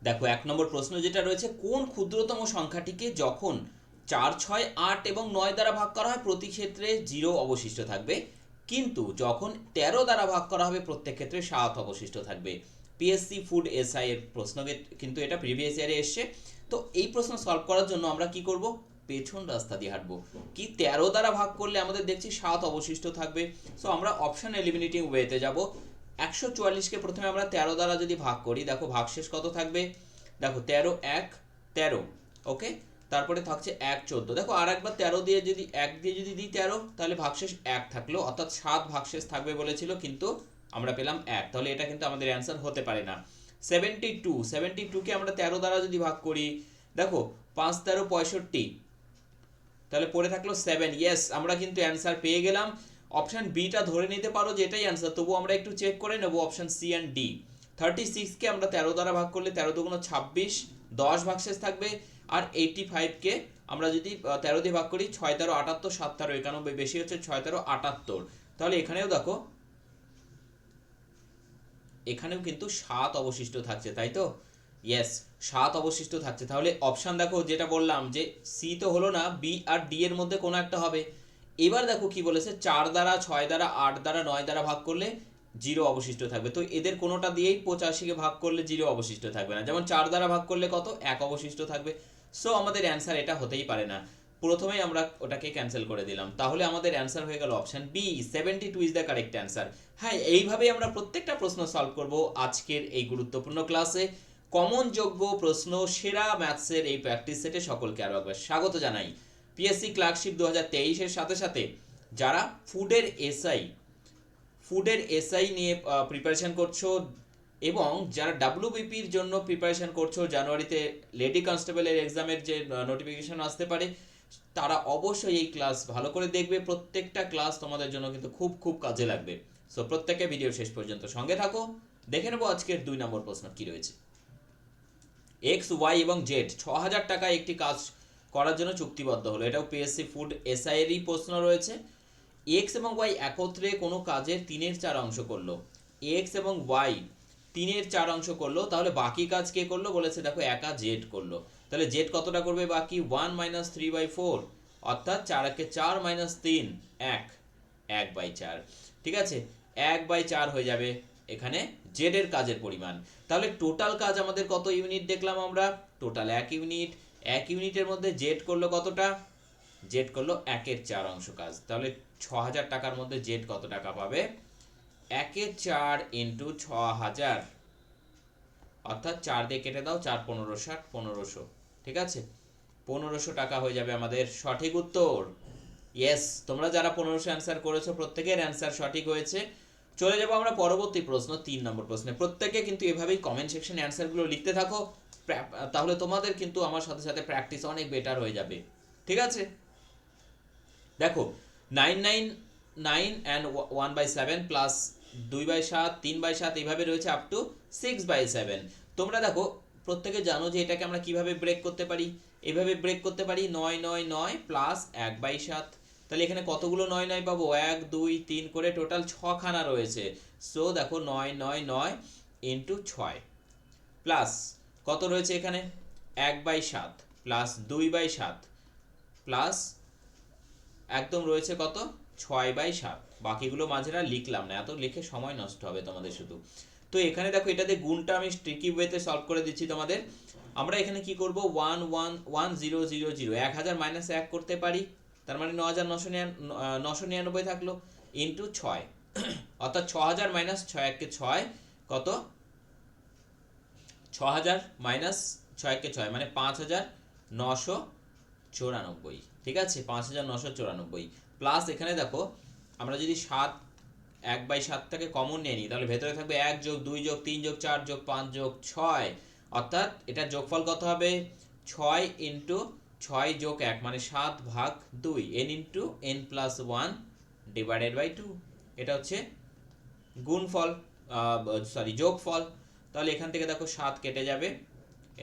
দেখো 1 নম্বর প্রশ্ন যেটা রয়েছে, কোন ক্ষুদ্রতম সংখ্যাটিকে যখন 4, 6, 8 এবং 9 দ্বারা ভাগ করা হয় প্রতি ক্ষেত্রে 0 অবশিষ্ট থাকবে, কিন্তু যখন 13 দ্বারা ভাগ করা হবে প্রত্যেক ক্ষেত্রে 7 অবশিষ্ট থাকবে। পিএসসি ফুড এসআই এর প্রশ্ন কিন্তু এটা প্রিভিয়াস ইয়ারে এসছে। তো এই প্রশ্ন সলভ করার জন্য আমরা কি করব, পেছন রাস্তা দিয়ে হাঁটবো। কি 13 দ্বারা ভাগ করলে আমাদের দেখছি 7 অবশিষ্ট থাকবে। সো আমরা অপশন এলিমিনেটিং ওয়েতে যাব। 144কে প্রথমে আমরা 13 দ্বারা যদি ভাগ করি, দেখো ভাগশেষ কত থাকবে, দেখো 13 1 13, ওকে। তারপরে থাকছে 1 14, দেখো আর একবার 13 দিয়ে যদি 1 দিয়ে যদি দিই 13, তাহলে ভাগশেষ 1 থাকলো, অর্থাৎ 7 ভাগশেষ থাকবে বলেছিল, কিন্তু আমরা পেলাম 1, তাহলে এটা কিন্তু আমাদের অ্যান্সার হতে পারে না। 72কে আমরা 13 দ্বারা যদি ভাগ করি, দেখো 5 13 65, তাহলে পড়ে থাকলো 7। ইয়েস, আমরা কিন্তু অ্যান্সার পেয়ে গেলাম। অপশন বিটা ধরে নিতে পারো যে এটাই অ্যান্সার, তবু আমরা একটু চেক করে নেব অপশন সি অ্যান্ড ডি। 36কে আমরা 13 দ্বারা ভাগ করলে 13 দুগুণ 26, 10 ভাগশেষ থাকবে। আর 85কে আমরা যদি 13 দিয়ে ভাগ করি, 6 13 78, 7 13 91, বেশি হচ্ছে 6 13 78, তাহলে এখানেও দেখো, এখানেও কিন্তু 7 অবশিষ্ট থাকছে, তাই তো? ইয়েস, 7 অবশিষ্ট থাকছে। তাহলে অপশান দেখো, যেটা বললাম যে সি তো হলো না, বি আর ডি এর মধ্যে কোনো একটা হবে। এবার দেখো কি বলেছে, 4 দ্বারা 6 দ্বারা 8 দ্বারা 9 দ্বারা ভাগ করলে 0 অবশিষ্ট থাকবে। তো এদের কোনোটা দিয়েই 85কে ভাগ করলে 0 অবশিষ্ট থাকবে না। যেমন 4 দ্বারা ভাগ করলে কত, 1 অবশিষ্ট থাকবে। সো আমাদের অ্যান্সার এটা হতেই পারে না। প্রথমেই আমরা ওটাকে ক্যান্সেল করে দিলাম, তাহলে আমাদের অ্যান্সার হয়ে গেল option B, 72 is the correct answer. হ্যাঁ, এইভাবেই আমরা প্রত্যেকটা প্রশ্ন সলভ করব আজকের এই গুরুত্বপূর্ণ ক্লাসে। কমন যোগ্য প্রশ্ন সেরা ম্যাথসের এই প্র্যাকটিস সেটে সকলকে আরও একবার স্বাগত জানাই। পিএসসি ক্লার্কশিপ 2023-এর সাথে সাথে যারা ফুডের এসআই নিয়ে প্রিপারেশন করছো, এবং যারা ডাব্লিউবিপির জন্য প্রিপারেশন করছো, জানুয়ারিতে লেডি কনস্টেবলের এক্সামের যে নোটিফিকেশন আসতে পারে, তারা অবশ্যই এই ক্লাস ভালো করে দেখবে। প্রত্যেকটা ক্লাস তোমাদের জন্য কিন্তু খুব খুব কাজে লাগবে। সো প্রত্যেকে ভিডিও শেষ পর্যন্ত সঙ্গে থাকো। দেখে নেবো আজকের 2 নম্বর প্রশ্ন কি রয়েছে। এক্স ওয়াই এবং জেড 6,000 টাকায় একটি কাজ করার জন্য চুক্তিবদ্ধ হলো। এটাও পিএসসি ফুড এসআই এরই প্রশ্ন রয়েছে। এক্স এবং ওয়াই একত্রে কোনো কাজের 3/4 অংশ করলো। এক্স এবং ওয়াই 3/4 অংশ করলো, তাহলে বাকি কাজ কে করলো বলেছে, দেখো একা জেড করলো। তাহলে জেড কতটা করবে বাকি, 1 - 3/4, অর্থাৎ 4 একে 4 - 3 1, 1/4। ঠিক আছে, 1/4 হয়ে যাবে এখানে জেড এর কাজের পরিমাণ। তাহলে টোটাল কাজ আমাদের কত ইউনিট দেখলাম আমরা, টোটাল 1 ইউনিট। 1 ইউনিটের মধ্যে জেড করলো কতটা, জেড করলো 1/4 অংশ কাজ। তাহলে 6,000 টাকার মধ্যে জেড কত টাকা পাবে, 1/4 ইন্টু 6,000, অর্থাৎ 4 দিয়ে কেটে দাও, 4 15 60, 1500। ঠিক আছে, 1500 টাকা হয়ে যাবে আমাদের সঠিক উত্তর। ইয়েস, তোমরা যারা 1500 অ্যান্সার করেছো প্রত্যেকের অ্যান্সার সঠিক হয়েছে। চলে যাবো আমরা পরবর্তী প্রশ্ন, 3 নম্বর প্রশ্নে। প্রত্যেকে কিন্তু এভাবেই কমেন্ট সেকশনে অ্যান্সারগুলো লিখতে থাকো, তাহলে তোমাদের কিন্তু আমার সাথে সাথে প্র্যাকটিস অনেক বেটার হয়ে যাবে। ঠিক আছে, দেখো 9 অ্যান্ড 1/7 প্লাস 2/7, 3/7, এইভাবে রয়েছে আপ টু 6/7। তোমরা দেখো প্রত্যেকে জানো যে এটাকে আমরা কিভাবে ব্রেক করতে পারি, এভাবে ব্রেক করতে পারি, 9 প্লাস 1/7। তাহলে এখানে কতগুলো 9 পাবো, 1 2 3 করে টোটাল 6খানা রয়েছে। সো দেখো 9 ইন্টু 6 প্লাস কত রয়েছে এখানে, 1/7 প্লাস 2/7 প্লাস একদম রয়েছে কত, 6/7। বাকিগুলো মাঝেরা লিখলাম না, এত লিখে সময় নষ্ট হবে তোমাদের শুধু। তো এখানে দেখো এটাতে গুণটা আমি ট্রিকি ওয়েতে সলভ করে দিচ্ছি তোমাদের। আমরা এখানে কি করব, 1 1 1 0 0 0, 1000 মাইনাস 1 করতে পারি, তার মানে 9,999 থাকলো, ইন্টু 6, অর্থাৎ 6,000 মাইনাস 6 1 6, কত, 6,000 মাইনাস 6 1 6 মানে 5,994। ঠিক আছে, 5,994 প্লাস এখানে দেখো আমরা যদি 1/7টাকে কমন নিয়ে নিই, তাহলে ভেতরে থাকবে 1 যোগ 2 যোগ 3 যোগ 4 যোগ 5 যোগ 6, অর্থাৎ এটার যোগফল কত হবে, 6 ইন্টু 6 যোগ 1 মানে 7/2, n into n plus 1 divided by 2। এটা হচ্ছে গুণফল, যোগফল। তাহলে এখান থেকে দেখো 7 কেটে যাবে,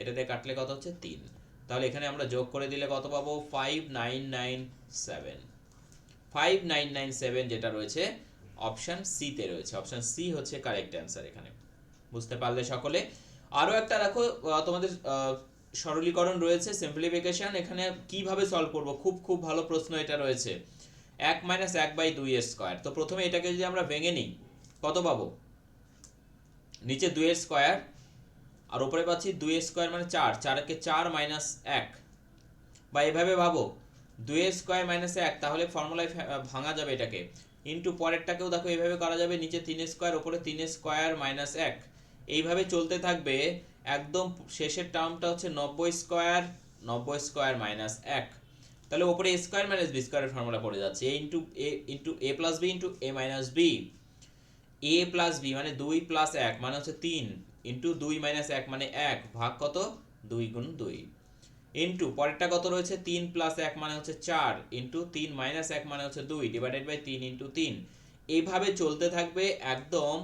এটাতে কাটলে কত হচ্ছে 3। তাহলে এখানে আমরা যোগ করে দিলে কত পাবো, 5997। 5997 যেটা রয়েছে অপশন সি তে রয়েছে, অপশন সি হচ্ছে কারেক্ট অ্যান্সার এখানে। বুঝতে পারলে সকলে? আরও একটা দেখো তোমাদের সরলীকরণ রয়েছে, সিম্পলিফিকেশন। এখানে কিভাবে সলভ করব, খুব খুব ভালো প্রশ্ন এটা রয়েছে। 1 - 1/2 তো প্রথমে এটাকে যদি আমরা ভেঙে নিই, কত পাবো? নিচে 2 আর উপরে পাচ্ছি 2 মানে 4, 4কে 4 - 1, বা এভাবে ভাবো 2 - 1, তাহলে ফর্মুলায় ভাঙা যাবে এটাকে। ইন্টু পরেরটাকেও দেখো এইভাবে করা যাবে, নিচে 3 উপরে 3 - 1, এইভাবে চলতে থাকবে। একদম শেষের টার্মটা হচ্ছে 90 স্কোয়ার 1, তাহলে ওপরে স্কোয়ার মাইনাস বি স্কোয়ারের ফর্মুলা পড়ে যাচ্ছে, এ প্লাস বি ইন্টু এ মাইনাস বি। এ প্লাস বি মানে 2 + 1 মানে হচ্ছে 3, ইন্টু 2 - 1 মানে 1, ভাগ কত? 2 × 2, ইন্টু পরেরটা কত রয়েছে? 3 + 1 মানে হচ্ছে 4, ইন্টু 3 - 1 মানে হচ্ছে 2, ডিভাইডেড বাই 3 × 3। এইভাবে চলতে থাকবে একদম।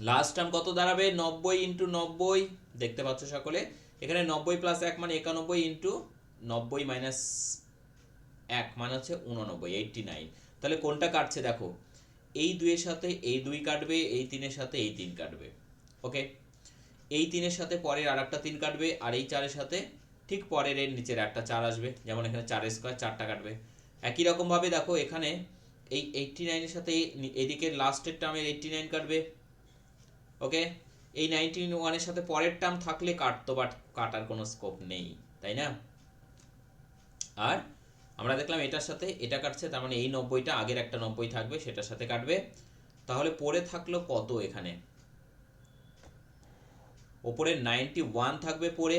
লাস্ট টার্ম কত দাঁড়াবে? 90 × 90, দেখতে পাচ্ছ সকলে। এখানে 90 + 1 মানে 91, ইন্টু 90 - 1 মানে হচ্ছে 89, 89। তাহলে কোনটা কাটছে দেখো, এই 2 এর সাথে এই 2 কাটবে, এই 3 এর সাথে এই 3 কাটবে। ওকে, এই 3 এর সাথে পরের আরেকটা 3 কাটবে, আর এই 4 এর সাথে ঠিক পরের এর নিচের একটা 4 আসবে, যেমন এখানে 4 স্কয়ার 4টা কাটবে। একই রকম ভাবে দেখো এখানে এই 89 এর সাথে এদিকে লাস্টের টার্মের 89 কাটবে। ওকে, এই 91 এর সাথে পরের টার্ম থাকলে কাটতো, বাট কাটার কোনো স্কোপ নেই, তাই না? আর আমরা দেখলাম এটার সাথে এটা কাটছে, তার মানে এই 90টা আগের একটা 90 থাকবে, সেটার সাথে কাটবে। তাহলে পড়ে থাকলো কত? এখানে ওপরে 91 থাকবে পড়ে।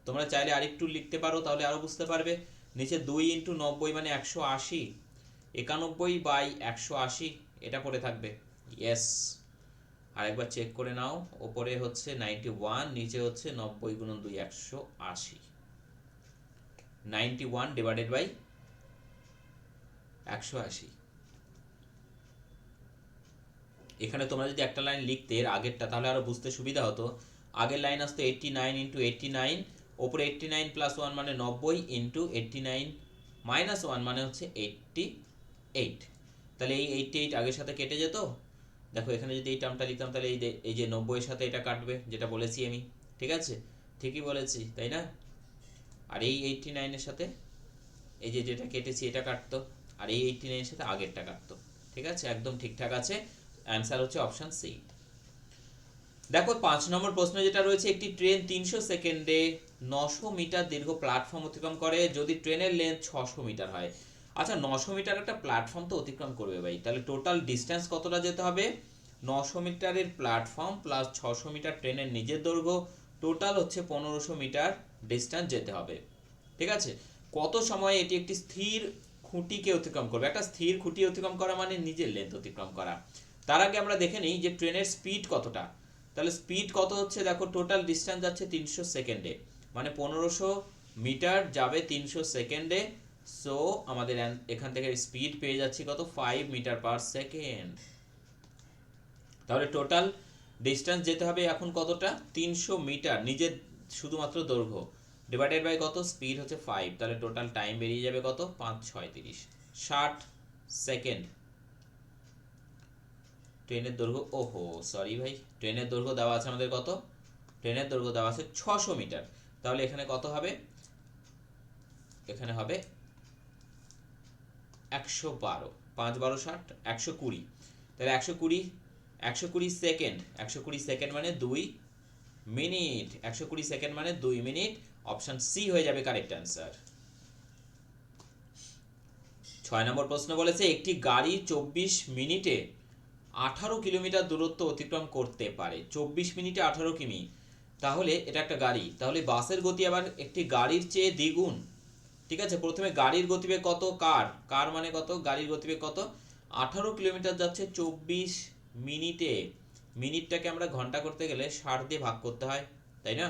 তোমরা চাইলে আরেকটু লিখতে পারো, তাহলে আরো বুঝতে পারবে। নিচে 2 × 90 মানে 180, 91/180 এটা পড়ে থাকবে। ইয়েস, আরেকবার চেক করে নাও। ওপরে হচ্ছে 91, নিচে হচ্ছে 90 × 2 180, 91 ডিভাইডেড বাই 180। এখানে তোমরা যদি একটা লাইন লিখতে এর আগেরটা, তাহলে আরো বুঝতে সুবিধা হতো। আগের লাইন আসতো 89 × 89, ওপরে 89 + 1 মানে 90, ইন্টু 89 - 1 মানে হচ্ছে 88। তাহলে এই 88 আগের সাথে কেটে যেত। দেখো এখানে যদি এই টার্মটা লিখতাম, তাহলে এই যে 90 এর সাথে এটা কাটবে, যেটা বলেছি আমি। ঠিক আছে, ঠিকই বলেছি, তাই না? আর এই 89 এর সাথে এই যে যেটা কেটেছি এটা কাটতো, আর এই 89 এর সাথে আগেরটা কাটতো। ঠিক আছে, একদম ঠিকঠাক আছে। অ্যান্সার হচ্ছে অপশন সি। দেখো 5 নম্বর প্রশ্ন যেটা রয়েছে, একটি ট্রেন 300 সেকেন্ডে 900 মিটার দীর্ঘ প্ল্যাটফর্ম অতিক্রম করে যদি ট্রেনের লেন্থ 600 মিটার হয়। আচ্ছা, 900 মিটার একটা প্ল্যাটফর্ম তো অতিক্রম করবে ভাই, তাহলে টোটাল ডিস্টেন্স কতটা যেতে হবে? 900 মিটারের প্ল্যাটফর্ম প্লাস 600 মিটার ট্রেনের নিজের দৈর্ঘ্য, টোটাল হচ্ছে 1500 মিটার ডিস্টেন্স যেতে হবে। ঠিক আছে, কত সময়ে এটি একটি স্থির খুঁটিকে অতিক্রম করবে? একটা স্থির খুঁটি অতিক্রম করা মানে নিজের লেন্থ অতিক্রম করা। তার আগে আমরা দেখে নিই যে ট্রেনের স্পিড কতটা। তাহলে স্পিড কত হচ্ছে? দেখো টোটাল ডিস্টেন্স যাচ্ছে 300 সেকেন্ডে, মানে 1500 মিটার যাবে 300 সেকেন্ডে। সো আমাদের এখান থেকে স্পিড পেয়ে যাচ্ছি কত? 5 মিটার পার সেকেন্ড। তাহলে টোটাল ডিস্টেন্স যেতে হবে এখন কতটা? 300 মিটার নিজের শুধুমাত্র দৈর্ঘ্য, ডিভাইডেড বাই কত? স্পিড হচ্ছে 5, তাহলে টোটাল টাইম বেরিয়ে যাবে কত? 5 × 6 = 30, 60 সেকেন্ড। ট্রেনের দৈর্ঘ্য, ওহো সরি ভাই, ট্রেনের দৈর্ঘ্য দেওয়া আছে আমাদের কত? ট্রেনের দৈর্ঘ্য দেওয়া আছে 600 মিটার। তাহলে এখানে কত হবে? এখানে হবে 112, 5 × 12 = 60, 120। তাহলে 120 সেকেন্ড, 120 সেকেন্ড মানে 2 মিনিট, 120 সেকেন্ড মানে 2 মিনিট। অপশন সি হয়ে যাবে কারেক্ট অ্যান্সার। 6 নম্বর প্রশ্ন বলেছে, একটি গাড়ি 24 মিনিটে 18 কিলোমিটার দূরত্ব অতিক্রম করতে পারে। 24 মিনিটে 18 কিমি, তাহলে এটা একটা গাড়ি, তাহলে বাসের গতি আবার একটি গাড়ির চেয়ে দ্বিগুণ। ঠিক আছে, প্রথমে গাড়ির গতিবেগ কত? কার মানে কত? গাড়ির গতিবেগ কত? 18 কিলোমিটার যাচ্ছে 24 মিনিটে। মিনিটটাকে আমরা ঘন্টা করতে গেলে 60 দিয়ে ভাগ করতে হয়, তাই না?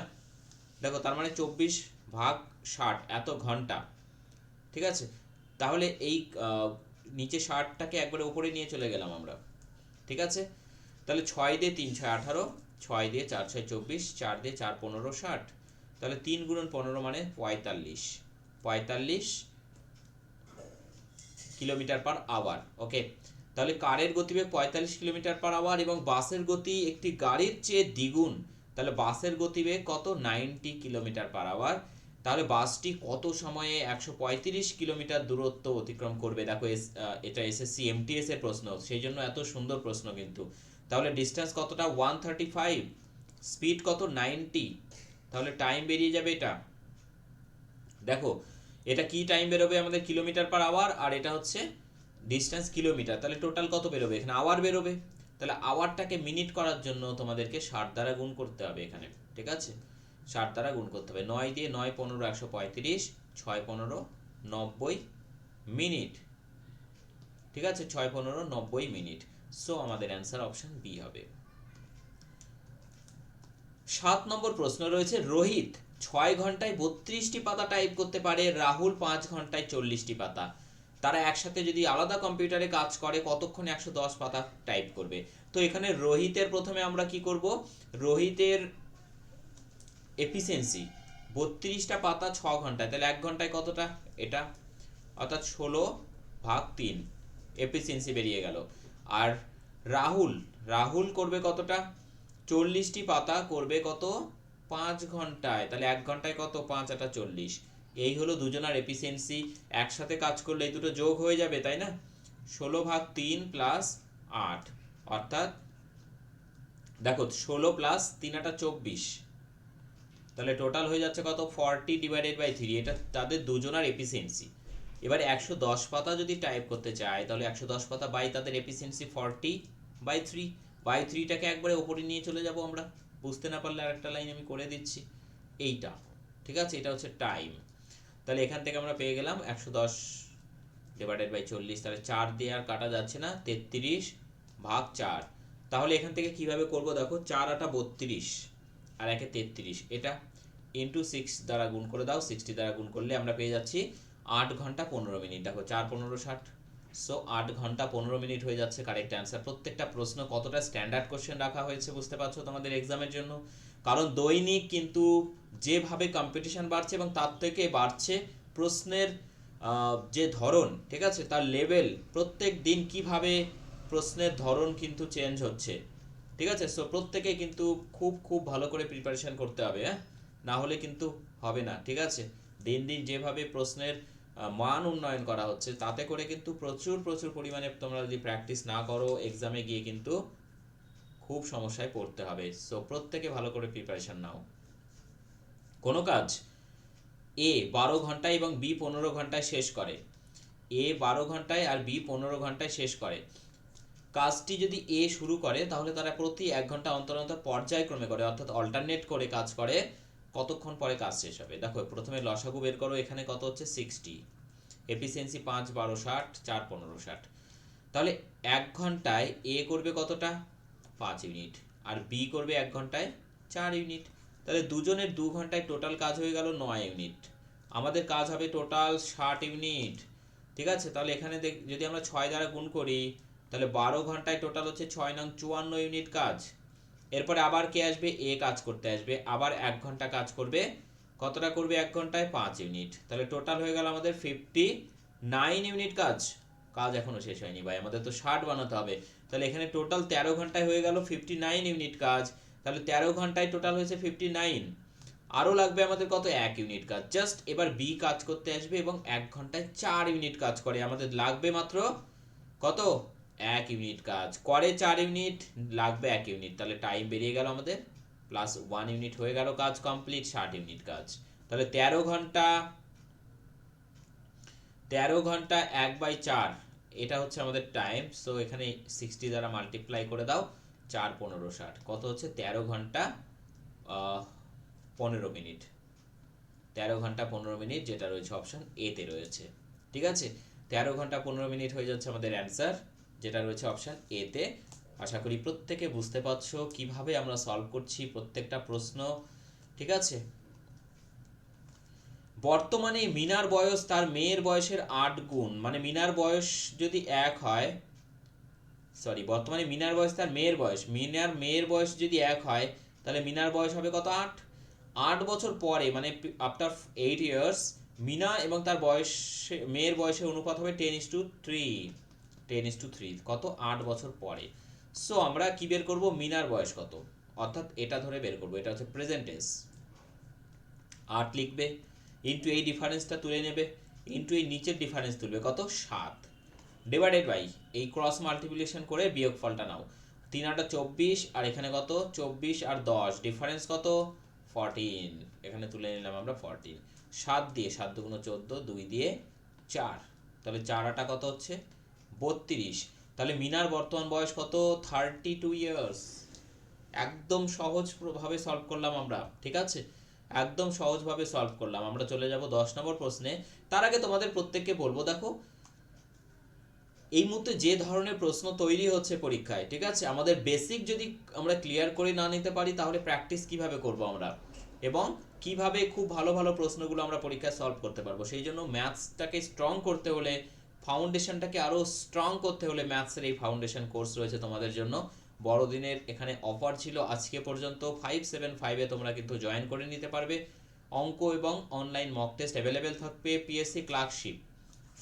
দেখো তার মানে 24 ভাগ 60 এত ঘন্টা। ঠিক আছে, তাহলে এই নিচে 60টাকে একবারে উপরে নিয়ে চলে গেলাম আমরা। ঠিক আছে, তাহলে 6 দিয়ে 3 = 18, 6 দিয়ে 4 = 24, 4 দিয়ে 4 = 15, 60। তাহলে 3 × 15 মানে 45 কিলোমিটার পার আওয়ার। ওকে, তাহলে কারের গতিবেগ 45 কিলোমিটার পার আওয়ার এবং বাসের গতি একটি গাড়ির চেয়ে দ্বিগুণ, তাহলে বাসের গতিবেগ কত, 90 কিলোমিটার পার আওয়ার। তাহলে বাসটি কত সময়ে 135 কিলোমিটার দূরত্ব অতিক্রম করবে? দেখো এটা এসএসসি এমটিএস এর প্রশ্ন, সেই জন্য এত সুন্দর প্রশ্ন কিন্তু। তাহলে ডিস্টেন্স কতটা, 135, স্পিড কত, 90, তাহলে টাইম বেরিয়ে যাবে এটা। দেখো এটা কি টাইম বেরোবে আমাদের, কিলোমিটার পার আওয়ার, আর এটা হচ্ছে ডিস্টেন্স কিলোমিটার, তাহলে টোটাল কত বেরোবে, এখানে আওয়ার বেরোবে। তাহলে আওয়ারটাকে মিনিট করার জন্য তোমাদেরকে 60 দ্বারা গুণ করতে হবে এখানে, ঠিক আছে, 60 দ্বারা গুণ করতে হবে। 9 দিয়ে 9 15 135, 6 15 90 মিনিট, ঠিক আছে, 6 15 90 মিনিট। সো আমাদের অ্যান্সার অপশন বি হবে। 7 নম্বর প্রশ্ন রয়েছে, রোহিত 6 ঘন্টায় 32টি পাতা টাইপ করতে পারে, রাহুল 5 ঘন্টায় 40টি পাতা। তারা একসাথে যদি আলাদা কম্পিউটারে কাজ করে কতক্ষণে 110 পাতা টাইপ করবে? তো এখানে রোহিতের প্রথমে আমরা কি করব, রোহিতের এফিসিয়েন্সি 32টা পাতা 6 ঘন্টায়, তাহলে 1 ঘন্টায় কতটা, এটা অর্থাৎ 16/3 এফিসিয়েন্সি বেরিয়ে গেল। আর রাহুল, রাহুল করবে কতটা, 40টি পাতা করবে কত, 5 ঘন্টায়, তাহলে 1 ঘন্টায় কত, 5 আর 40। এই হলো দুজনার এফিসিয়েন্সি। একসাথে কাজ করলে এই দুটো যোগ হয়ে যাবে, তাই না, 16/3 প্লাস 8, অর্থাৎ দেখো 16 প্লাস 3 8 24, তাহলে টোটাল হয়ে যাচ্ছে কত, 40/3, এটা তাদের দুজনার এফিসিয়েন্সি। এবার 110 পাতা যদি টাইপ করতে চায় তাহলে 110 পাতা বাই তাদের এফিসিয়েন্সি 40/3টাকে একবারে উপরে নিয়ে চলে যাব আমরা, বুঝতে না পারলে আরেকটা লাইন আমি করে দিচ্ছি, এইটা, ঠিক আছে, এটা হচ্ছে টাইম। তাহলে এখান থেকে আমরা পেয়ে গেলাম 110/40, তাহলে 4 দিয়ে আর কাটা যাচ্ছে না, 33/4। তাহলে এখান থেকে কিভাবে করব, দেখো 4 8 32 আর 1 33, এটা ইন্টু 6 দ্বারা গুণ করে দাও, 60 দ্বারা গুণ করলে আমরা পেয়ে যাচ্ছি 8 ঘন্টা 15 মিনিট। দেখো 4 15 60, সো 8 ঘন্টা 15 মিনিট হয়ে যাচ্ছে কারেক্ট অ্যান্সার। প্রত্যেকটা প্রশ্ন কতটা স্ট্যান্ডার্ড কোশ্চেন রাখা হয়েছে বুঝতে পারছো তোমাদের এক্সামের জন্য, কারণ দৈনিক কিন্তু যেভাবে কম্পিটিশন বাড়ছে এবং তার থেকে বাড়ছে প্রশ্নের যে ধরন, ঠিক আছে, তার লেভেল, প্রত্যেক দিন কিভাবে প্রশ্নের ধরন কিন্তু চেঞ্জ হচ্ছে, ঠিক আছে। সো প্রত্যেকে কিন্তু খুব খুব ভালো করে প্রিপারেশন করতে হবে, হ্যাঁ, না হলে কিন্তু হবে না, ঠিক আছে। দিন দিন যেভাবে প্রশ্নের মান উন্নয়ন করা হচ্ছে তাতে করে কিন্তু প্রচুর প্রচুর পরিমাণে তোমরা যদি প্র্যাকটিস না করো এক্সামে গিয়ে কিন্তু খুব সমস্যায় পড়তে হবে। সো প্রত্যেকে ভালো করে প্রিপারেশন নাও। কোনো কাজ এ 12 ঘন্টায় এবং বি 15 ঘন্টায় শেষ করে, এ 12 ঘন্টায় আর বি 15 ঘন্টায় শেষ করে, কাজটি যদি এ শুরু করে তাহলে তারা প্রতি 1 ঘন্টা অন্তর অন্তর পর্যায়ক্রমে করে, অর্থাৎ অল্টারনেট করে কাজ করে, কতক্ষণ পরে কাজ শেষ হবে? দেখো প্রথমে লসাগু বের করো, এখানে কত হচ্ছে 60, এফিসিয়েন্সি 5 12 60, 4 15 60, তাহলে 1 ঘন্টায় এ করবে কতটা, 5 ইউনিট, আর বি করবে 1 ঘন্টায় 4 ইউনিট, তাহলে দুজনের 2 ঘন্টায় টোটাল কাজ হয়ে গেল 9 ইউনিট। আমাদের কাজ হবে টোটাল 60 ইউনিট, ঠিক আছে। তাহলে এখানে যদি আমরা 6 দ্বারা গুণ করি তাহলে 12 ঘন্টায় টোটাল হচ্ছে 6 নং 54 ইউনিট কাজ। এরপরে আবার কে আসবে, এ কাজ করতে আসবে, আবার 1 ঘন্টা কাজ করবে, কতটা করবে 1 ঘন্টায়, 5 ইউনিট, তাহলে টোটাল হয়ে গেল আমাদের 59 ইউনিট কাজ। কাজ এখনো শেষ হয়নি ভাই, আমাদের তো 60 বানাতে হবে, তাহলে এখানে টোটাল 13 ঘন্টায় হয়ে গেল 59 ইউনিট কাজ, তাহলে 13 ঘন্টায় টোটাল হয়েছে 59, আরও লাগবে আমাদের কত, 1 ইউনিট কাজ। জাস্ট এবার বি কাজ করতে আসবে এবং 1 ঘন্টায় 4 ইউনিট কাজ করে, আমাদের লাগবে মাত্র কত, 1 ইউনিট কাজ করে, 4 ইউনিট লাগবে 1 ইউনিট, তাহলে টাইম বেরিয়ে গেল আমাদের প্লাস 1 ইউনিট, হয়ে গেল কাজ কমপ্লিট, 60 ইউনিট কাজ। তাহলে 13 ঘন্টা 1/4, এটা হচ্ছে আমাদের টাইম। সো এখানে 60 দ্বারা মাল্টিপ্লাই করে দাও, 4 15 60, কত হচ্ছে 13 ঘন্টা 15 মিনিট, 13 ঘন্টা 15 মিনিট, যেটা রয়েছে অপশন এ তে রয়েছে, ঠিক আছে। 13 ঘন্টা 15 মিনিট হয়ে যাচ্ছে আমাদের অ্যান্সার, যেটা রয়েছে অপশন এ তে। আশা করি প্রত্যেকে বুঝতে পারছো কিভাবে আমরা সলভ করছি প্রত্যেকটা প্রশ্ন, ঠিক আছে। বর্তমানে মিনার বয়স তার মেয়ের বয়সের 8 গুণ, মানে মিনার বয়স যদি 1 হয়, সরি, বর্তমানে মিনার বয়স তার মেয়ের বয়স, মিনার মেয়ের বয়স যদি 1 হয় তাহলে মিনার বয়স হবে কত, 8। 8 বছর পরে মানে আফটার 8 ইয়ার্স মিনা এবং তার বয়স, মেয়ের বয়সের অনুপাত হবে 10:3, 10:3 কত 8 বছর পরে। সো আমরা কি বের করব, মিনার বয়স কত, অর্থাৎ এটা ধরে বের করব, এটা হচ্ছে প্রেজেন্ট টেন্স। 8 লিখবে, ইন্টু এই ডিফারেন্সটা তুলে নেবে, ইন্টু এই নিচের ডিফারেন্স তুলবে কত 7, ডিভাইডেড বাই এই ক্রস মাল্টিপ্লিকেশন করে বিয়োগফলটা নাও, 3 8 24, আর এখানে কত 24 আর 10 ডিফারেন্স কত 14, এখানে তুলে নিলাম আমরা 14, 7 দিয়ে 7 দুগুণ 14, 2 দিয়ে 4, তাহলে 4 8 কত হচ্ছে 32। তাহলে মিনার বর্তমান বয়স কত 32 ইয়ার্স। একদম সহজ ভাবে সলভ করলাম আমরা, ঠিক আছে, একদম সহজভাবে সলভ করলাম। আমরা চলে যাব 10 নম্বর প্রশ্নে। তার আগে তোমাদের প্রত্যেককে বলবো, দেখো এই মুহূর্তে যে ধরনের প্রশ্ন তৈরি হচ্ছে পরীক্ষায়, ঠিক আছে, আমাদের বেসিক যদি আমরা ক্লিয়ার করে না নিতে পারি তাহলে প্র্যাকটিস কিভাবে করব আমরা, এবং কিভাবে খুব ভালো ভালো প্রশ্নগুলো আমরা পরীক্ষায় সলভ করতে পারবো। সেই জন্য ম্যাথসটাকে স্ট্রং করতে হলে, ফাউন্ডেশনটাকে আরও স্ট্রং করতে হলে ম্যাথসের এই ফাউন্ডেশন কোর্স রয়েছে তোমাদের জন্য। বড়দিনের এখানে অফার ছিল আজকে পর্যন্ত, 575-এ তোমরা কিন্তু জয়েন করে নিতে পারবে। অঙ্ক এবং অনলাইন মক টেস্ট অ্যাভেলেবেল থাকবে, PSC clerkship,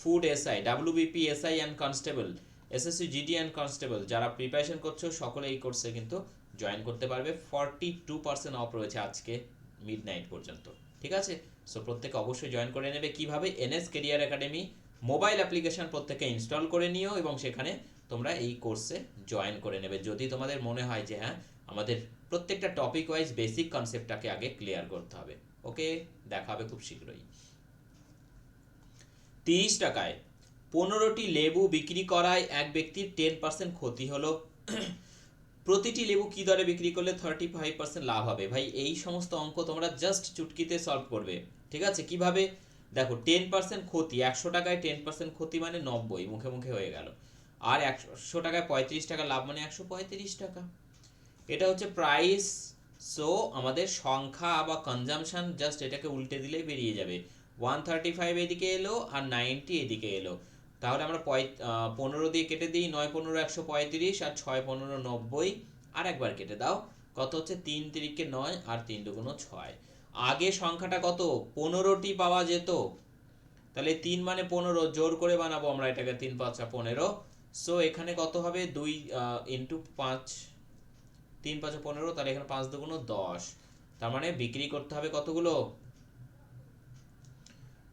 food SI, WBP SI and constable, SSC GD and constable, যারা প্রিপারেশন করছো সকলে এই কোর্সে কিন্তু জয়েন করতে পারবে। 42% অফ রয়েছে আজকে মিডনাইট পর্যন্ত, ঠিক আছে। সো প্রত্যেকে অবশ্যই জয়েন করে নেবে। কিভাবে, NS career academy mobile application প্রত্যেকে ইনস্টল করে নিও এবং সেখানে তোমরা এই কোর্সে জয়েন করে নেবে, যদি তোমাদের মনে হয় যে হ্যাঁ আমাদের প্রত্যেকটা টপিক ওয়াইজ বেসিক কনসেপ্টটাকে আগে ক্লিয়ার করতে হবে। ওকে, দেখা হবে খুব শীঘ্রই। 30 টাকায় 15টি লেবু বিক্রি করায় এক ব্যক্তির 10% ক্ষতি হলো। প্রতিটি লেবু কি দরে বিক্রি করলে 35% লাভ হবে? ভাই এই সমস্ত অঙ্ক তোমরা জাস্ট চুটকিতে সলভ করবে, ঠিক আছে। কিভাবে, দেখো 10% ক্ষতি, 100 টাকায় 10% ক্ষতি মানে 90, মুখে মুখে হয়ে গেল। আর 100 টাকায় 35 টাকা লাভ মানে 135 টাকা। এটা হচ্ছে প্রাইস। সো আমাদের সংখ্যা বা কনজামশন জাস্ট এটাকে উল্টে দিলেই বেরিয়ে যাবে। 135 এদিকে এলো আর 90 এদিকে এলো। তাহলে আমরা 15 দিয়ে কেটে দিই, 9 15 135 আর 6 15 90, আর একবার কেটে দাও, কত হচ্ছে 3 3 9 আর 3 2 6। আগে সংখ্যাটা কত 15টি পাওয়া যেত, তাহলে 3 মানে 15, জোর করে বানাবো আমরা এটাকে, 3 5 15। সো এখানে কত হবে 2 ইন্টু 5, 3 5 15, তাহলে এখানে 5 2 10, তার মানে বিক্রি করতে হবে কতগুলো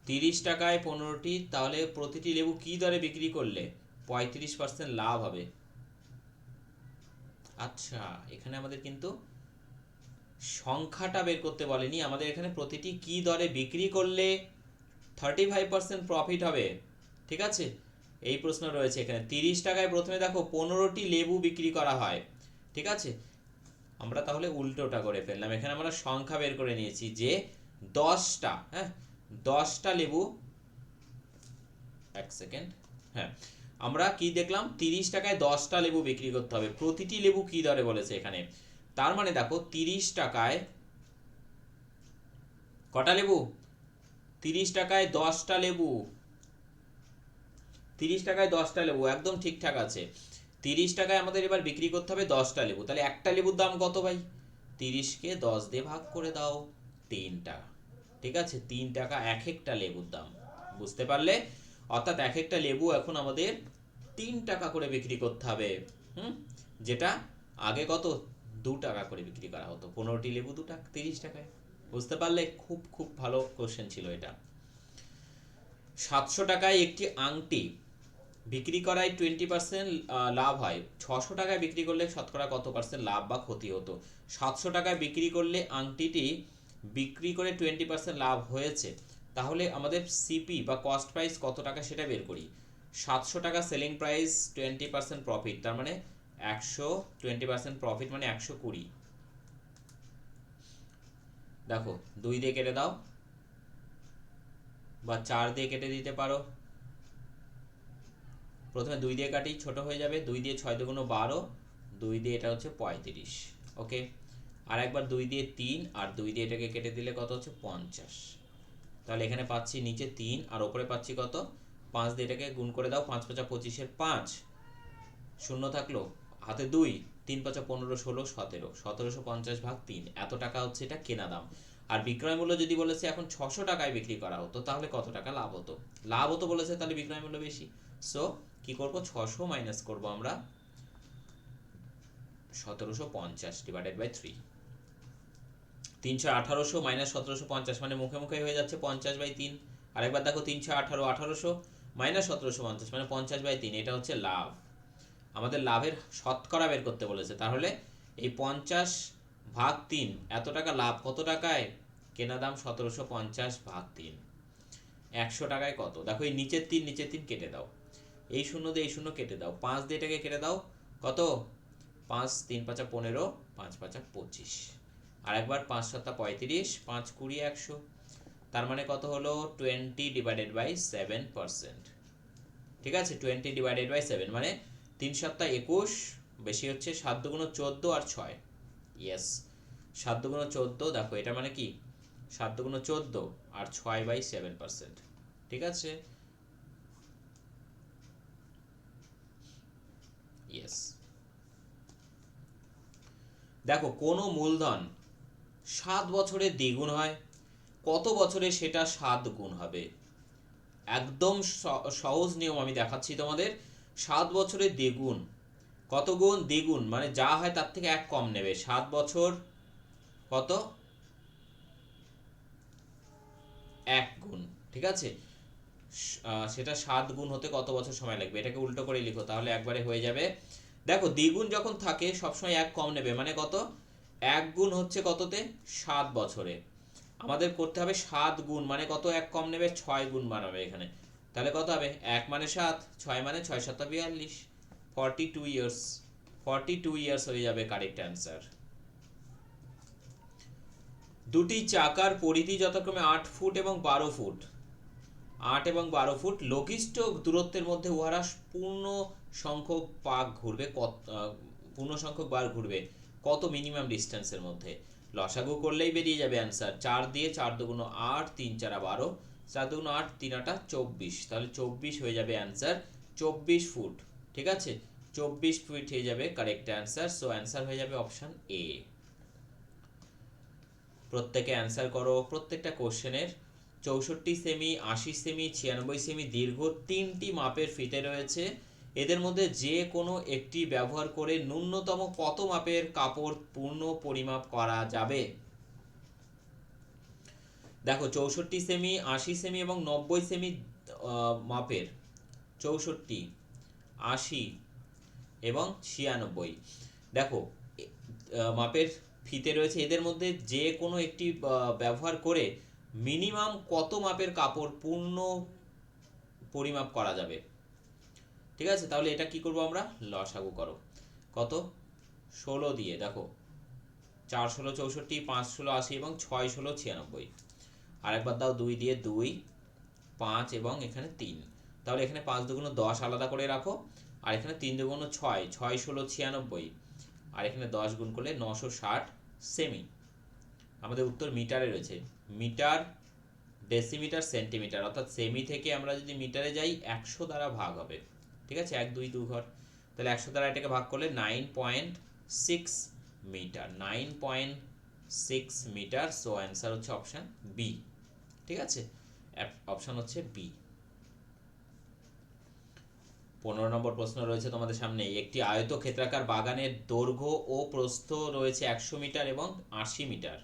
30 টাকায় 15টি। তাহলে প্রতিটি লেবু কি দরে বিক্রি করলে 35% লাভ হবে। আচ্ছা, এখানে আমাদের কিন্তু সংখ্যাটা বের করতে বলেনি, আমাদের এখানে প্রতিটি কি দরে বিক্রি করলে 35% প্রফিট হবে, ঠিক আছে। এই প্রশ্ন রয়েছে এখানে। 30 টাকায় প্রথমে দেখো 15টি লেবু বিক্রি করা হয়, ঠিক আছে। আমরা তাহলে উল্টোটা করে ফেললাম, এখানে আমরা সংখ্যা বের করে নিয়েছি যে 10টা, হ্যাঁ 10টা লেবু, এক সেকেন্ড, হ্যাঁ আমরা কি দেখলাম 30 টাকায় 10টা লেবু বিক্রি করতে হবে। প্রতিটি লেবু কি দরে বলেছে এখানে, তার মানে দেখো 30 টাকায় কটা লেবু, 30 টাকায় 10টা লেবু, 30 টাকায় 10টা লেবু, একদম ঠিকঠাক আছে। 30 টাকায় আমাদের এবার বিক্রি করতে হবে 10টা লেবু, তাহলে একটা লেবুর দাম কত ভাই, 30কে 10 দিয়ে ভাগ করে দাও, 3 টাকা, ঠিক আছে। 3 টাকা এক একটা লেবুর দাম, বুঝতে পারলে। অর্থাৎ এক একটা লেবু এখন আমাদের 3 টাকা করে বিক্রি করতে হবে, যেটা আগে কত 2 টাকা করে বিক্রি করা হতো। 15টি লেবু 2 টাকা, 30 টাকায়, বুঝতে পারলে। খুব খুব ভালো কোশ্চেন ছিল এটা। 700 টাকায় একটি আংটি বিক্রি করায় 20% লাভ হয়, 600 টাকায় বিক্রি করলে শতকরা কত পার্সেন্ট লাভ বা ক্ষতি হতো। 700 টাকায় বিক্রি করলে আংটিটি বিক্রি করে 20% লাভ হয়েছে, তাহলে আমাদের সিপি বা কস্ট প্রাইস কত টাকা সেটা বের করি। 700 টাকা সেলিং প্রাইস, 20% প্রফিট, তার মানে 20% প্রফিট মানে 120। দেখো 2 দিয়ে কেটে দাও বা 4 দিয়ে কেটে দিতে পারো। প্রথমে 2 দিয়ে কাটি, ছোট হয়ে যাবে, 2 দিয়ে 6 2 12, 2 দিয়ে এটা হচ্ছে 35, ওকে। আর একবার 2 দিয়ে 3 আর 2 দিয়ে এটাকে কেটে দিলে কত হচ্ছে 50। তাহলে এখানে পাচ্ছি নিচে 3 আর উপরে পাচ্ছি কত 5, দিয়ে এটাকে গুণ করে দাও, 5 5 25 এর 5, শূন্য থাকলো হাতে 2, 3 5 15 16 17, 1750 ভাগ 3, এত টাকা হচ্ছে এটা কেনা দাম। আর বিক্রয় মূল্য যদি বলেছে এখন 600 টাকায় বিক্রি করা হতো, তাহলে কত টাকা লাভ হতো, লাভ হতো বলেছে, তাহলে বিক্রয় মূল্য বেশি। সো কি করব, 600 মাইনাস করব আমরা 1750 ডিভাইডেড বাই 3। 1800 মাইনাস 1750 মানে মুখে মুখে হয়ে যাচ্ছে 50/3। আরেকবার দেখো 1800 মাইনাস 1750 মানে 50/3। এটা হচ্ছে লাভ। আমাদের লাভের শতকরা বের করতে বলেছে, তাহলে এই 50/3 এত টাকা লাভ কত টাকায়, কেনা দাম 1750/3 100 টাকায় কত। দেখো এই নিচের 3 কেটে দাও, এই শূন্য দিয়ে এই শূন্য কেটে দাও, 5 দিয়ে এটাকে কেটে দাও, কত 5 3 5 15 5 5 25। আর একবার 5 7 35 5 20 100, তার মানে কত হলো 20/7%। ঠিক আছে, 20/7 মানে 3 7 21, বেশি হচ্ছে 7 2 14 আর 6। ইয়েস, 7 2 14, দেখো এটা মানে কি 7 2 14 আর 6/7%। ঠিক আছে, ইয়েস। দেখো কোনো মূলধন 7 বছরে দ্বিগুণ হয়, কত বছরে সেটা 7 গুণ হবে। একদম সহজ নিয়ম আমি দেখাচ্ছি তোমাদের। 7 বছরে দ্বিগুণ, কত গুণ, দ্বিগুণ মানে যা হয় তার থেকে 1 কম নেবে। 7 বছর কত, 1 গুণ। ঠিক আছে, সেটা 7 গুণ হতে কত বছর সময় লাগবে, এটাকে উল্টো করে লিখো, তাহলে একবারে হয়ে যাবে। দেখো দ্বিগুণ যখন থাকে সবসময় 1 কম নেবে, মানে কত, 1 গুণ হচ্ছে কততে, 7 বছরে। আমাদের করতে হবে 7 গুণ মানে কত, 1 কম নেবে, 6 গুণ বানাবে এখানে। তাহলে কত হবে, 1 মানে 7, 6 মানে 6 7 42, 42 ইয়ার্স। 42 ইয়ার্স হয়ে যাবে কারেক্ট অ্যান্সার। দুটি চাকার পরিধি যথাক্রমে 8 ফুট এবং 12 ফুট, 8 এবং 12 ফুট, লঘিষ্ঠ দূরত্বের মধ্যে উহারা পূর্ণ সংখ্যক পাক ঘুরবে, পূর্ণ সংখ্যক বার ঘুরবে কত মিনিমাম ডিস্টেন্সের মধ্যে। লসাগু করলেই বেরিয়ে যাবে অ্যান্সার। 4 দিয়ে 4 দুগুণ 8, 3 4 12, 4 দুগুণ 8, 3 8 24, তাহলে 24 হয়ে যাবে অ্যান্সার। 24 ফুট। ঠিক আছে, 24 ফুট হয়ে যাবে কারেক্ট অ্যান্সার। সো অ্যান্সার হয়ে যাবে অপশন এ। প্রত্যেকে অ্যান্সার করো প্রত্যেকটা কোশ্চেনের। 64 সেমি, 80 সেমি, 96 সেমি দীর্ঘ 3টি মাপের ফিতে রয়েছে। এদের মধ্যে যে কোনো একটি ব্যবহার করে ন্যূনতম কত মাপের কাপড় পূর্ণ পরিমাপ করা যাবে। দেখো 64 সেমি, 80 সেমি এবং 90 সেমি মাপের, 64, 80 এবং 96 দেখো মাপের ফিতে রয়েছে। এদের মধ্যে যে কোনো একটি ব্যবহার করে মিনিমাম কত মাপের কাপড় পূর্ণ পরিমাপ করা যাবে। ঠিক আছে, তাহলে এটা কি করব আমরা, লসাগু করো। কত, 16 দিয়ে, দেখো 4 16 64, 5 16 80 এবং 6 16 96। আরেকবার দাও, 2 দিয়ে 2, 5 এবং এখানে 3। তাহলে এখানে 5 দুগুণ 10 আলাদা করে রাখো, আর এখানে 3 দুগুণ 6, 6 16 96, আর এখানে 10 গুণ করলে 960 সেমি। আমাদের উত্তর মিটারে রয়েছে। মিটার, ডেসিমিটার, সেন্টিমিটার, অর্থাৎ সেমি থেকে আমরা যদি মিটারে যাই 100 দ্বারা ভাগ হবে। ঠিক আছে, 1 2 2 ঘর, তাহলে 100 দ্বারা এটাকে ভাগ করলে 9.6 মিটার, 9.6 মিটার। সো অ্যান্সার হচ্ছে অপশন বি। ঠিক আছে, অপশন হচ্ছে বি। 15 নম্বর প্রশ্ন রয়েছে তোমাদের সামনে। একটি আয়তক্ষেত্রাকার বাগানের দৈর্ঘ্য ও প্রস্থ রয়েছে 100 মিটার এবং 80 মিটার।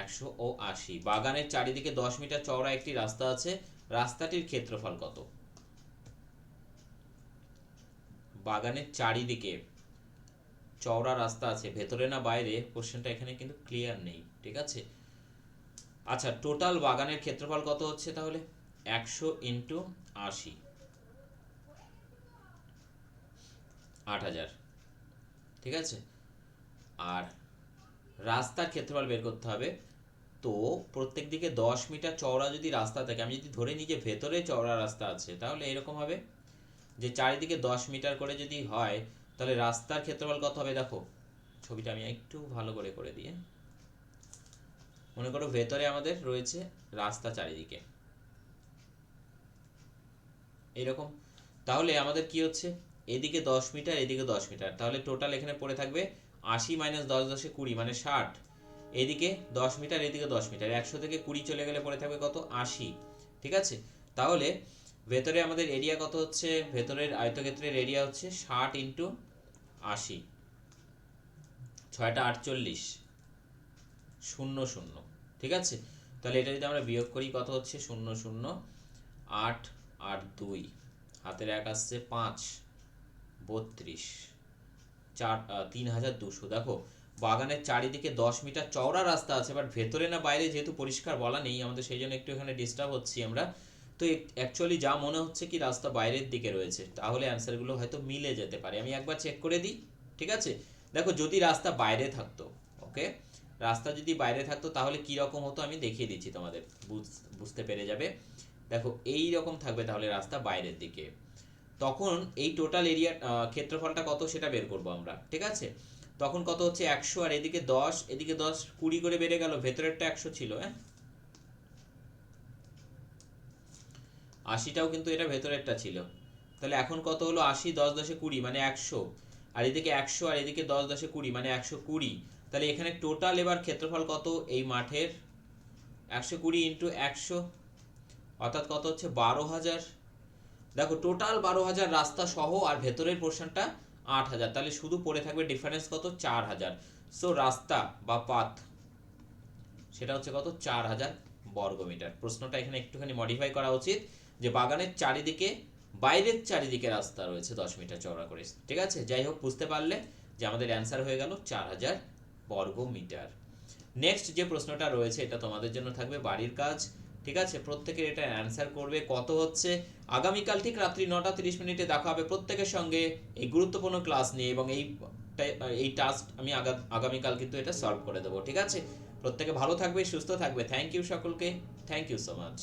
100 ও 80। বাগানের চারিদিকে 10 মিটার চওড়া একটি রাস্তা আছে, রাস্তাটির ক্ষেত্রফল কত। বাগানের চারিদিকে চওড়া রাস্তা আছে, ভেতরে না বাইরে কোশ্চেনটা এখানে কিন্তু ক্লিয়ার নেই। ঠিক আছে, আচ্ছা টোটাল বাগানের ক্ষেত্রফল কত হচ্ছে তাহলে, 100 ইন্টু 80, 8000। ঠিক আছে, আর রাস্তার ক্ষেত্রফল বের করতে হবে। তো প্রত্যেক দিকে 10 মিটার চওড়া যদি রাস্তা থাকে, আমি যদি ধরে নিই যে ভেতরে চওড়া রাস্তা আছে, তাহলে এরকম হবে যে চারিদিকে 10 মিটার করে যদি হয়, তাহলে রাস্তার ক্ষেত্রফল কত হবে। দেখো ছবিটা আমি একটু ভালো করে করে দিয়ে, মনে করো ভেতরে আমাদের রয়েছে রাস্তা চারিদিকে এরকম, তাহলে আমাদের কি হচ্ছে, এদিকে 10 মিটার এদিকে 10 মিটার, তাহলে টোটাল এখানে পড়ে থাকবে 80 মাইনাস 10 10 20 মানে 60। এদিকে 10 মিটার এদিকে 10 মিটার, 100 থেকে 20 চলে গেলে পড়ে থাকবে কত, 80। ঠিক আছে, তাহলে ভেতরে আমাদের এরিয়া কত হচ্ছে, ভেতরের আয়তক্ষেত্রের এরিয়া হচ্ছে 60 × 80, 6 × 8 = 48, 0 0, ঠিক আছে। তাহলে এটা যদি আমরা বিয়োগ করি কত হচ্ছে, 0 0, 8 আর 2, হাতের 1 আসছে 5, 32, 3200। দেখো বাগানের চারিদিকে 10 মিটার চওড়া রাস্তা আছে, বাট ভেতরে না বাইরে যেহেতু পরিষ্কার বলা নেই আমাদের, সেই জন্য একটু এখানে ডিস্টার্ব হচ্ছি আমরা। তো অ্যাকচুয়ালি যা মনে হচ্ছে কি রাস্তা বাইরের দিকে রয়েছে, তাহলে অ্যান্সারগুলো হয়তো মিলে যেতে পারে। আমি একবার চেক করে দিই, ঠিক আছে। দেখো যদি রাস্তা বাইরে থাকতো, ওকে, রাস্তা যদি বাইরে থাকতো তাহলে কি রকম হতো আমি দেখিয়ে দিচ্ছি তোমাদের, বুঝতে পেরে যাবে। দেখো এই রকম থাকবে তাহলে রাস্তা বাইরের দিকে, তখন এই টোটাল এরিয়া ক্ষেত্রফলটা কত সেটা বের করব আমরা, ঠিক আছে। তখন কত হচ্ছে 100, আর এদিকে 10, এদিকে 10, 20 করে বেড়ে গেল, ভেতরেরটা 100 ছিল, হ্যাঁ 80টাও কিন্তু এটা ভেতরেরটা ছিল। তাহলে এখন কত হলো, 80 10 10 20 মানে 100, আর এদিকে 100 আর এদিকে 10 10 20 মানে 120। তাহলে এখানে টোটাল এবার ক্ষেত্রফল কত এই মাঠের, 120 × 100, অর্থাৎ কত হচ্ছে 12,000। দেখো টোটাল 12,000 রাস্তা সহ, আর ভেতরের পোর্শনটা 8,000, তাহলে শুধু পড়ে থাকবে ডিফারেন্স কত, 4,000। সো রাস্তা বা পাথ সেটা হচ্ছে কত, 4,000 বর্গমিটার। প্রশ্নটা এখানে একটুখানি মডিফাই করা উচিত, যে বাগানের চারিদিকে, বাইরের চারিদিকে রাস্তা রয়েছে 10 মিটার চওড়া করে, ঠিক আছে। যাই হোক, বুঝতে পারলে যে আমাদের অ্যান্সার হয়ে গেল 4,000 বর্গমিটার। নেক্সট যে প্রশ্নটা রয়েছে এটা তোমাদের জন্য থাকবে বাড়ির কাজ, ঠিক আছে। প্রত্যেকের এটা অ্যান্সার করবে। কত হচ্ছে, আগামীকাল ঠিক রাত্রি 9টা 30 মিনিটে দেখা হবে প্রত্যেকের সঙ্গে এই গুরুত্বপূর্ণ ক্লাস নিয়ে, এবং এই টাস্ক আমি আগামীকাল কিন্তু এটা সলভ করে দেবো, ঠিক আছে। প্রত্যেকে ভালো থাকবে, সুস্থ থাকবে। থ্যাংক ইউ সকলকে, থ্যাংক ইউ সো মাচ।